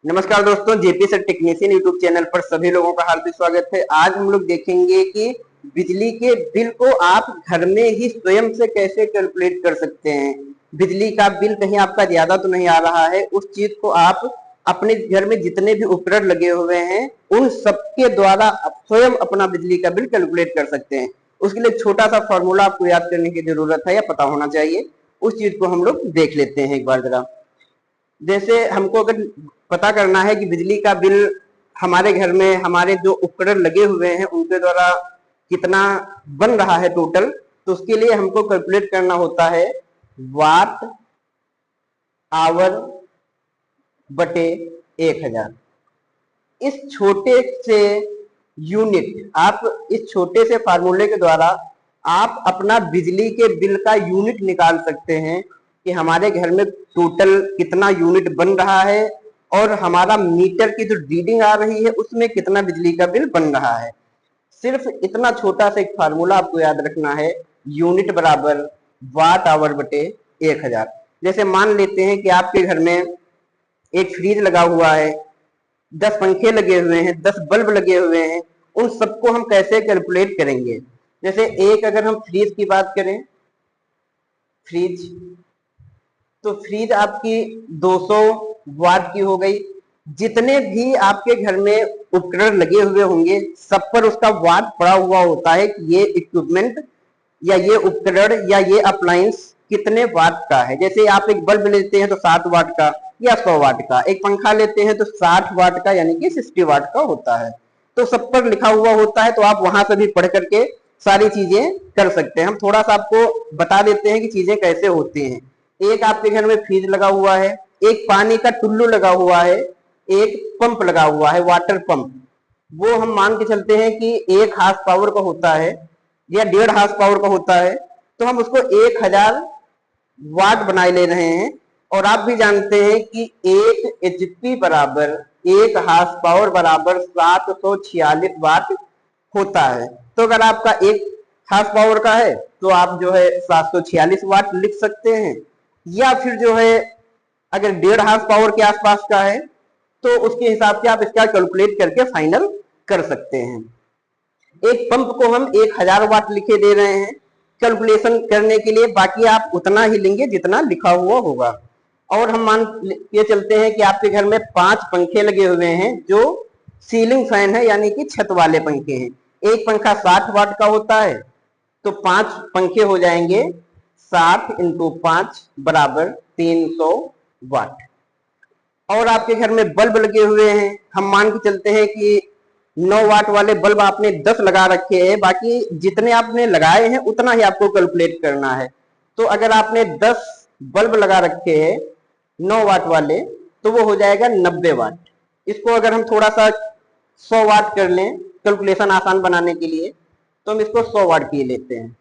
नमस्कार दोस्तों, JP sir technician YouTube channel पर सभी लोगों का हार्दिक स्वागत है। आज हम लोग देखेंगे कि बिजली के बिल को आप घर में ही स्वयं से कैसे कैलकुलेट कर सकते हैं। बिजली का बिल कहीं आपका ज्यादा तो नहीं आ रहा है, उस चीज को आप अपने घर में जितने भी उपकरण लगे हुए हैं उन सबके द्वारा स्वयं अपना बिजली का बिल कैलकुलेट कर सकते हैं। उसके लिए छोटा सा फॉर्मूला आपको याद करने की जरूरत है या पता होना चाहिए। उस चीज को हम लोग देख लेते हैं एक बार जरा। जैसे हमको अगर पता करना है कि बिजली का बिल हमारे घर में हमारे जो उपकरण लगे हुए हैं उनके द्वारा कितना बन रहा है टोटल, तो उसके लिए हमको कैलकुलेट करना होता है वाट आवर बटे 1000। इस छोटे से यूनिट आप इस छोटे से फार्मूले के द्वारा आप अपना बिजली के बिल का यूनिट निकाल सकते हैं कि हमारे घर में टोटल कितना यूनिट बन रहा है और हमारा मीटर की जो रीडिंग आ रही है उसमें कितना बिजली का बिल बन रहा है। सिर्फ इतना छोटा सा एक फार्मूला आपको याद रखना है, यूनिट बराबर वाट आवर बटे 1000। जैसे मान लेते हैं कि आपके घर में एक फ्रिज लगा हुआ है, 10 पंखे लगे हुए हैं, 10 बल्ब लगे हुए हैं, उन सबको हम कैसे कैलकुलेट करेंगे। जैसे एक अगर हम फ्रिज की बात करें, फ्रिज तो फ्रिज आपकी 200 वाट की हो गई। जितने भी आपके घर में उपकरण लगे हुए होंगे सब पर उसका वाट पड़ा हुआ होता है कि ये इक्विपमेंट या ये उपकरण या ये अप्लायंस कितने वाट का है। जैसे आप एक बल्ब लेते हैं तो 7 वाट का या 100 वाट का, एक पंखा लेते हैं तो 60 वाट का यानी कि 60 वाट का होता है। तो सब पर लिखा हुआ होता है, तो आप वहां से भी पढ़ करके सारी चीजें कर सकते हैं। हम थोड़ा सा आपको बता देते हैं कि चीजें कैसे होती हैं। एक आपके घर में फ्रिज लगा हुआ है, एक पानी का टुल्लू लगा हुआ है, एक पंप लगा हुआ है, वाटर पंप। वो हम मान के चलते हैं कि 1 हार्स पावर का होता है या 1.5 हार्स पावर का होता है, तो हम उसको 1000 वाट बनाए ले रहे हैं। और आप भी जानते हैं कि 1 एचपी बराबर 1 हार्स पावर बराबर 746 वाट होता है। तो अगर आपका 1 हार्स पावर का है तो आप जो है 746 वाट लिख सकते हैं, या फिर जो है अगर 1.5 हार्स पावर के आसपास का है तो उसके हिसाब से आप इसका कैलकुलेट करके फाइनल कर सकते हैं। एक पंप को हम 1000 वाट लिखे दे रहे हैं कैलकुलेशन करने के लिए, बाकी आप उतना ही लेंगे जितना लिखा हुआ होगा। और हम मान के चलते हैं कि आपके घर में 5 पंखे लगे हुए हैं जो सीलिंग फैन है यानी कि छत वाले पंखे हैं। एक पंखा 60 वाट का होता है, तो 5 पंखे हो जाएंगे 60 इंटू 5 बराबर 300 वाट। और आपके घर में बल्ब लगे हुए हैं, हम मान के चलते हैं कि 9 वाट वाले बल्ब आपने 10 लगा रखे हैं, बाकी जितने आपने लगाए हैं उतना ही आपको कैलकुलेट करना है। तो अगर आपने 10 बल्ब लगा रखे हैं 9 वाट वाले, तो वो हो जाएगा 90 वाट। इसको अगर हम थोड़ा सा 100 वाट कर लें कैलकुलेशन आसान बनाने के लिए, तो हम इसको 100 वाट किए लेते हैं।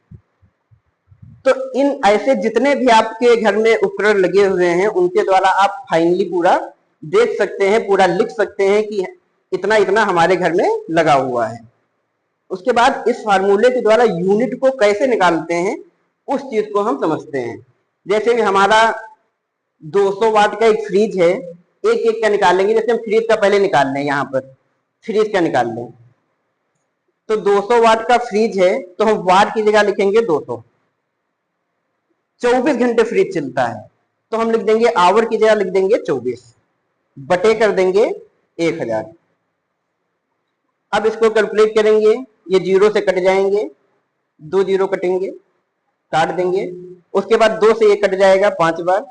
तो इन ऐसे जितने भी आपके घर में उपकरण लगे हुए हैं उनके द्वारा आप फाइनली पूरा देख सकते हैं, पूरा लिख सकते हैं कि इतना इतना हमारे घर में लगा हुआ है। उसके बाद इस फार्मूले के द्वारा यूनिट को कैसे निकालते हैं उस चीज को हम समझते हैं। जैसे कि हमारा 200 वाट का एक फ्रिज है, एक एक का निकालेंगे। जैसे हम फ्रिज का पहले निकाल लें, यहाँ पर फ्रिज का निकाल लें तो 200 वाट का फ्रिज है तो हम वाट की जगह लिखेंगे 200। 24 घंटे फ्रिज चलता है तो हम लिख देंगे आवर की जगह लिख देंगे 24, बटे कर देंगे 1000। अब इसको कैलकुलेट करेंगे, ये जीरो से कट जाएंगे, 2 जीरो कटेंगे, काट देंगे। उसके बाद 2 से ये कट जाएगा 5 बार,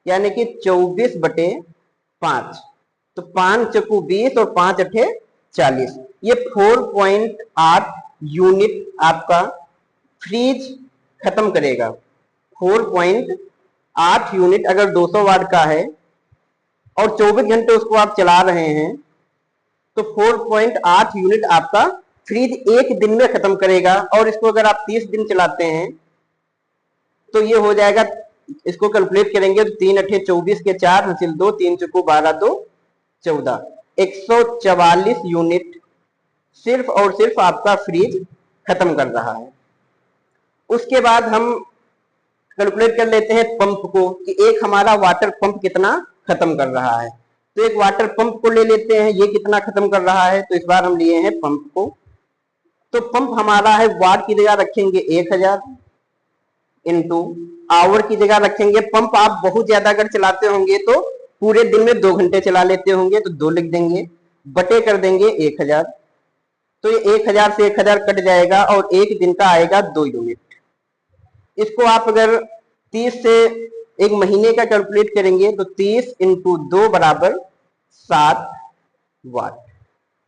यानी कि 24 बटे 5। तो 5 चक्कू 20 और 5 अठे 40। ये 4.8 यूनिट आपका फ्रिज खत्म करेगा। 4.8 यूनिट अगर 200 वाट का है और 24 घंटे उसको आप चला रहे हैं तो 4.8 यूनिट आपका फ्रिज एक दिन में खत्म करेगा। और इसको अगर आप 30 दिन चलाते हैं तो ये हो जाएगा, इसको कैलकुलेट करेंगे तो 3 अठे 24 के 4 हासिल 2, 3 चक्कू 12 2 14, 144 यूनिट सिर्फ और सिर्फ आपका फ्रिज खत्म कर रहा है। उसके बाद हम कैलकुलेट कर लेते हैं पंप को कि एक हमारा वाटर पंप कितना खत्म कर रहा है। तो एक वाटर पंप को ले लेते हैं, ये कितना खत्म कर रहा है, तो इस बार हम लिए हैं पंप को। तो पंप हमारा है वाट की जगह रखेंगे 1000 इंटू आवर की जगह रखेंगे। पंप आप बहुत ज्यादा अगर चलाते होंगे तो पूरे दिन में 2 घंटे चला लेते होंगे तो 2 लिख देंगे, बटे कर देंगे 1000। तो ये 1000 से 1000 कट जाएगा और एक दिन का आएगा 2 यूनिट। इसको आप अगर 30 से एक महीने का कैलकुलेट करेंगे तो 30 इंटू 2 बराबर 7 वाट,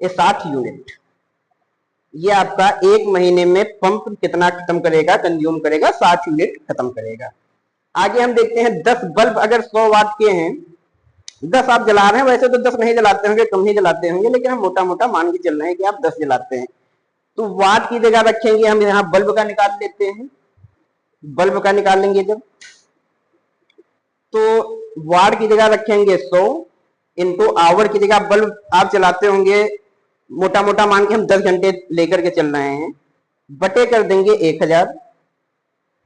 ये 60 यूनिट। ये आपका एक महीने में पंप कितना खत्म करेगा, कंज्यूम करेगा, 60 यूनिट खत्म करेगा। आगे हम देखते हैं 10 बल्ब अगर 100 वाट के हैं, 10 आप जला रहे हैं, वैसे तो 10 नहीं जलाते होंगे, कम ही जलाते होंगे, लेकिन हम मोटा मोटा मान के चल रहे हैं कि आप 10 जलाते हैं। तो वाट की जगह रखेंगे हम यहाँ बल्ब का निकाल लेते हैं, बल्ब का निकालेंगे जब, तो वाट की जगह रखेंगे 100 इंटू आवर की जगह बल्ब आप चलाते होंगे, मोटा मोटा मान के हम 10 घंटे लेकर के चल रहे हैं, बटे कर देंगे 1000।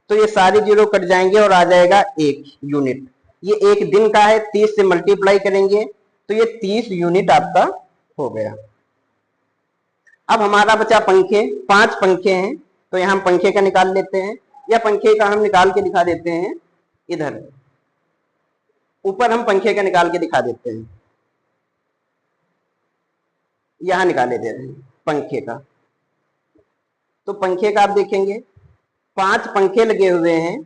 तो ये सारी जीरो कट जाएंगे और आ जाएगा 1 यूनिट। ये एक दिन का है, 30 से मल्टीप्लाई करेंगे तो ये 30 यूनिट आपका हो गया। अब हमारा बचा पंखे, 5 पंखे हैं, तो यहां हम पंखे का निकाल लेते हैं, या पंखे का हम निकाल के दिखा देते हैं, इधर ऊपर हम पंखे का निकाल के दिखा देते हैं, यहां निकाले दे रहे हैं पंखे का। तो पंखे का आप देखेंगे 5 पंखे लगे हुए हैं,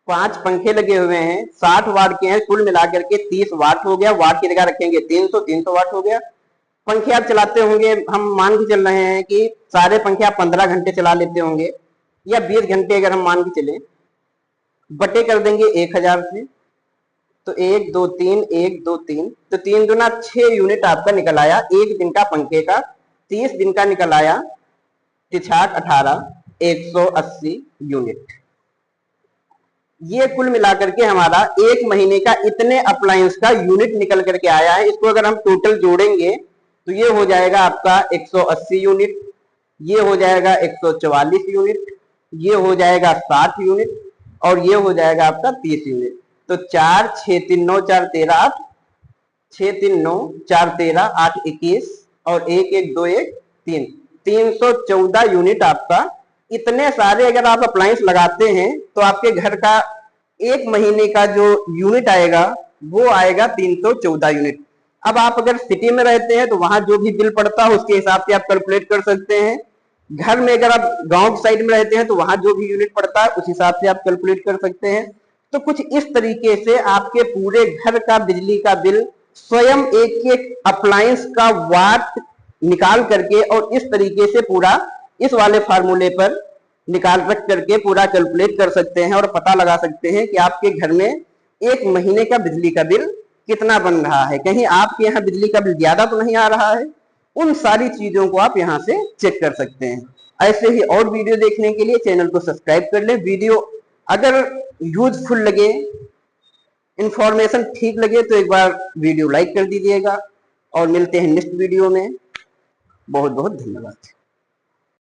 5 पंखे लगे हुए हैं, 60 वाट के हैं, कुल मिलाकर के 30 वाट हो गया। वाट की जगह रखेंगे 300 वाट हो गया। पंखे आप चलाते होंगे, हम मान के चल रहे हैं कि सारे पंखे आप 15 घंटे चला लेते होंगे या 20 घंटे अगर हम मान के चले, बटे कर देंगे 1000 से। तो 1 2 3 1 2 3, तो 3 दूना 6 यूनिट आपका निकल आया एक दिन का पंखे का। 30 दिन का निकल आया 6 18 180 यूनिट। ये कुल मिलाकर के हमारा एक महीने का इतने अप्लायंस का यूनिट निकल करके आया है। इसको अगर हम टोटल जोड़ेंगे तो ये हो जाएगा आपका 180 यूनिट, ये हो जाएगा 144 यूनिट, ये हो जाएगा 60 यूनिट और ये हो जाएगा आपका 30 यूनिट। तो 4 6 3 9 4 13 8, 6 3 9 4 13 8 21 और 1 1 2 1 3, 314 यूनिट आपका। इतने सारे अगर आप अप्लायंस लगाते हैं तो आपके घर का एक महीने का जो यूनिट आएगा वो आएगा 314 यूनिट। अब आप अगर सिटी में रहते हैं तो वहां जो भी बिल पड़ता है उसके हिसाब से आप कैलकुलेट कर सकते हैं। घर में अगर आप गांव की साइड में रहते हैं तो वहां जो भी यूनिट पड़ता है उस हिसाब से आप कैलकुलेट कर सकते हैं। तो कुछ इस तरीके से आपके पूरे घर का बिजली का बिल स्वयं एक एक अप्लायंस का वाट निकाल करके और इस तरीके से पूरा इस वाले फार्मूले पर निकाल रख करके पूरा कैलकुलेट कर सकते हैं और पता लगा सकते हैं कि आपके घर में एक महीने का बिजली का बिल कितना बन रहा है। कहीं आपके यहाँ बिजली का बिल ज्यादा तो नहीं आ रहा है। उन सारी चीजों को आप यहाँ से चेक कर सकते हैं। ऐसे ही और वीडियो देखने के लिए चैनल को सब्सक्राइब कर लें। वीडियो अगर यूजफुल लगे, इंफॉर्मेशन ठीक लगे तो एक बार वीडियो लाइक कर दीजिएगा और मिलते हैं नेक्स्ट वीडियो में। बहुत बहुत धन्यवाद।